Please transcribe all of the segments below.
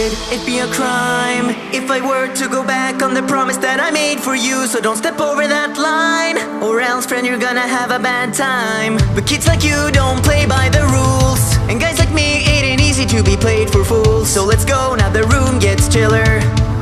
could it be a crime if I were to go back on the promise that I made for you? So don't step over that line, or else friend you're gonna have a bad time. But kids like you don't play by the rules, and guys like me it ain't easy to be played for fools. So let's go, now the room gets chiller.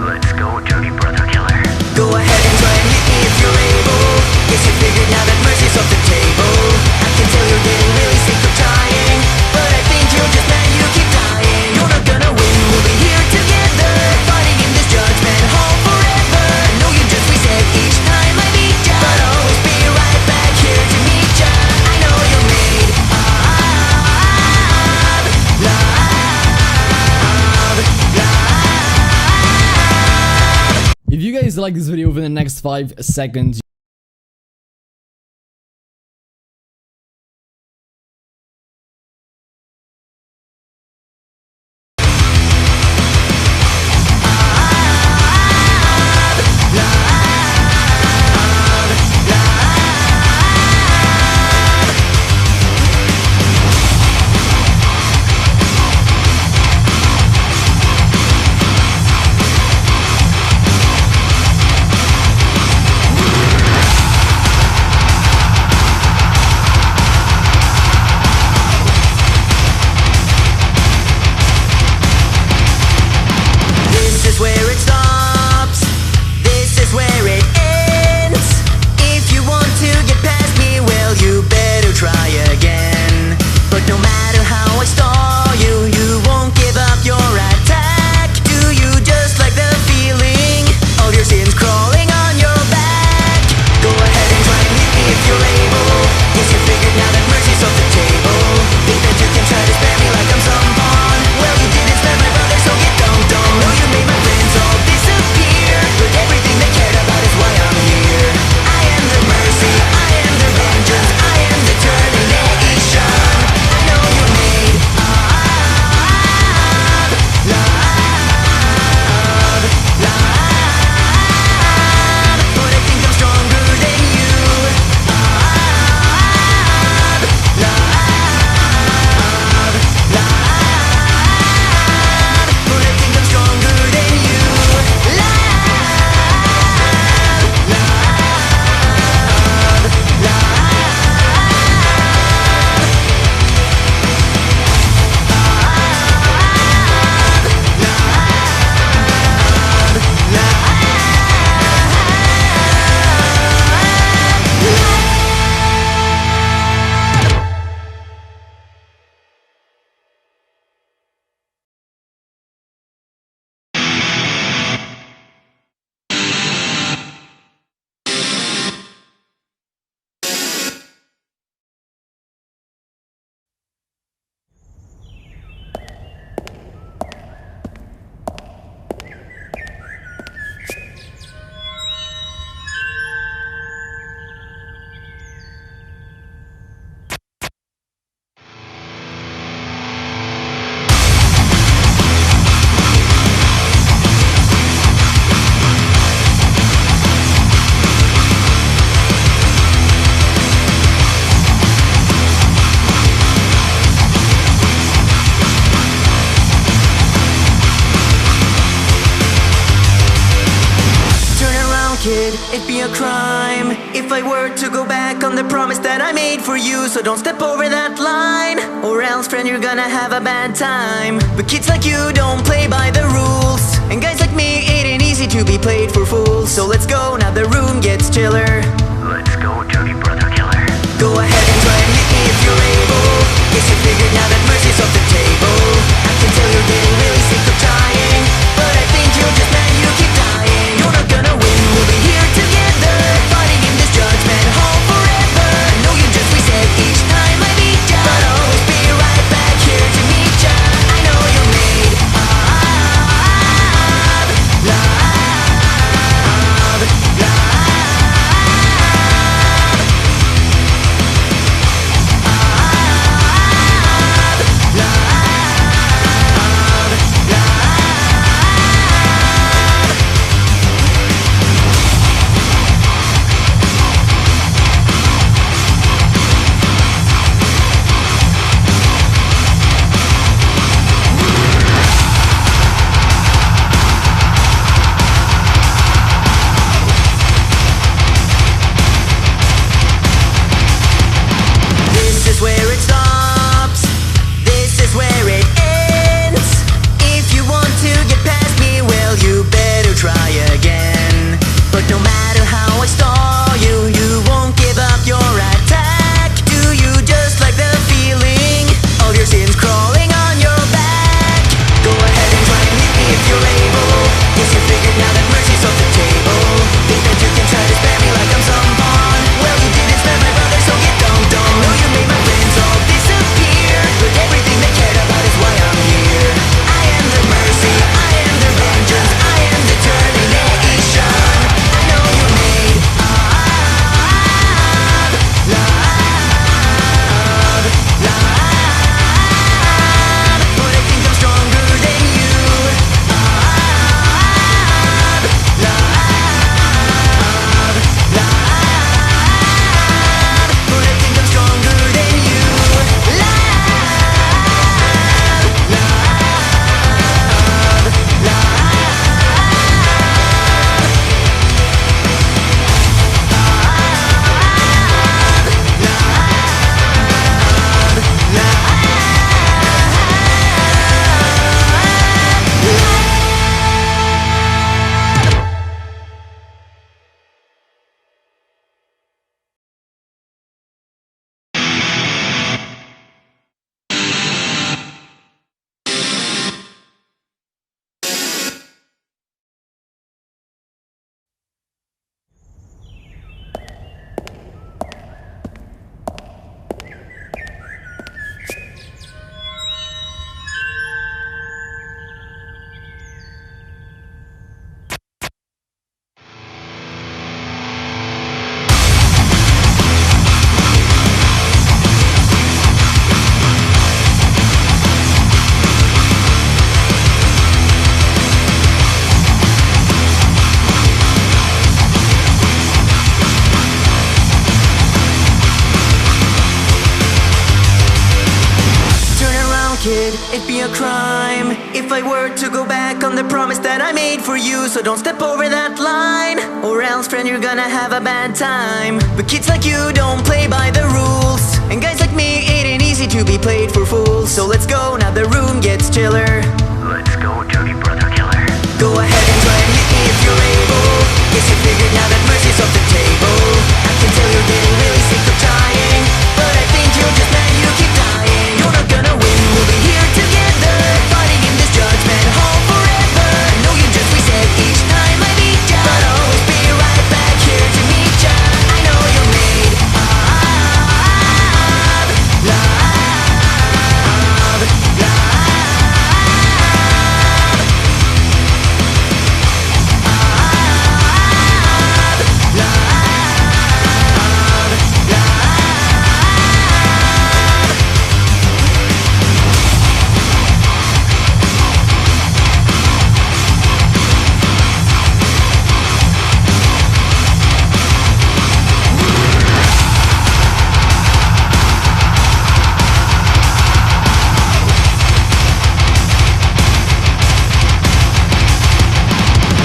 Let's go, dirty brother killer. Go ahead and try and hit me if you're able. Guess you figured now that mercy's off the table. I can tell you're getting really sick of trying, but I think you're just mad you keep dying. You're not gonna win, we'll be here together, fighting in this judgment hall forever. I know you just reset each time I meet ya, but I'll always be right back here to meet ya. I know you're made of love, love. If you guys like this video within the next 5 seconds, Could it be a crime if I were to go back on the promise that I made for you? So don't step over that line, or else friend you're gonna have a bad time. But kids like you don't play by the rules, and guys like me it ain't easy to be played for fools. So let's go, now the room gets chiller. Let's go, dirty brother killer. Go ahead and try and hit me if you're able. Guess you figured now that mercy's off the table. I can tell you're getting really sick of trying, but I think you're just mad you keep dying. You're not gonna win, we'll be here together, fighting in this judgment hall forever. I know you just reset each time I meet ya, but I'll always be right back here to meet ya. I know you're made of love, love. kid, it'd be a crime if I were to go back on the promise that I made for you. So don't step over that line, or else, friend, you're gonna have a bad time. But kids like you don't play by the rules, and guys like me, it ain't easy to be played for fools. So let's go, now the room gets chiller. Let's go, dirty brother killer. Go ahead and try and hit me if you're able. Guess you figured now that mercy's off the table. I can tell you're getting really sick of trying, but I think you're just mad you keep dying. You're not gonna win, we'll be here together, fighting in this judgment hall forever. I know you just reset each time I beat ya, but I'll always be right back here to meet ya. I know you're made of love, love, love.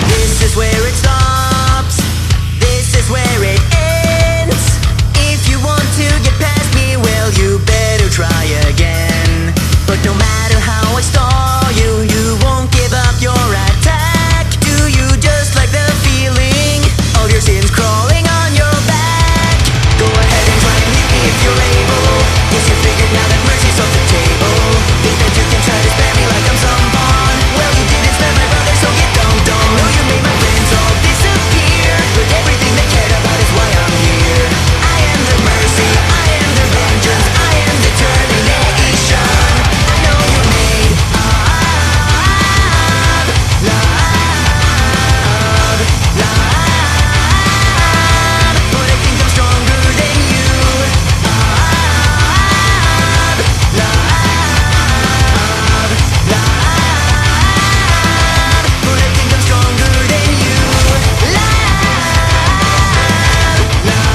This is where it stops. This is where it ends. If you want to get past me, well, you better try again. But no matter how I stall you, you won't give up your attack. Do you just like the feeling of your sins crawling on your back? Go ahead and try and hit me if you're able. Guess you figured now that mercy's off the table. Think that you can try to spare me like I'm some pawn. Well, you didn't spare my brother, so get dumped on. No, you made my friends all disappear, but everything they cared about is why I'm here. I am the mercy, I am the vengeance, I am determination. I know you're made of love, love, but I think I'm stronger than you. Love, love, love, but I think I'm stronger than you. Love,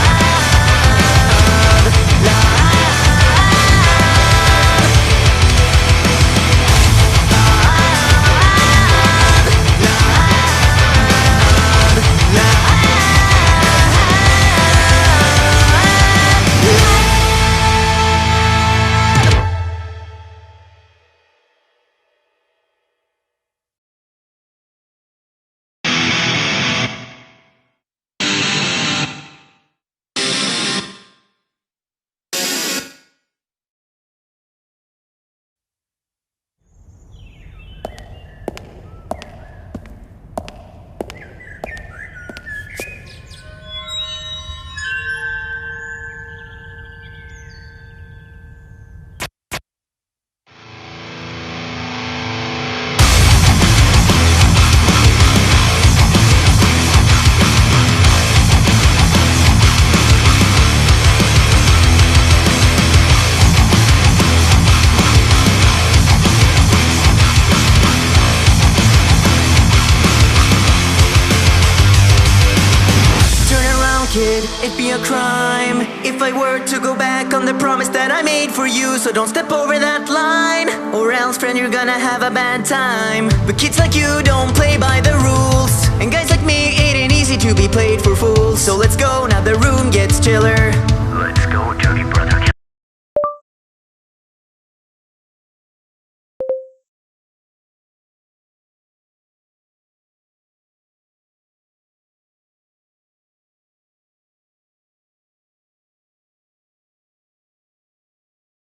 love, kid, it'd be a crime if I were to go back on the promise that I made for you. So don't step over that line, or else, friend, you're gonna have a bad time. But kids like you don't play by the rules, and guys like me, it ain't easy to be played for fools. So let's go, now the room gets chiller. Let's go, dirty brother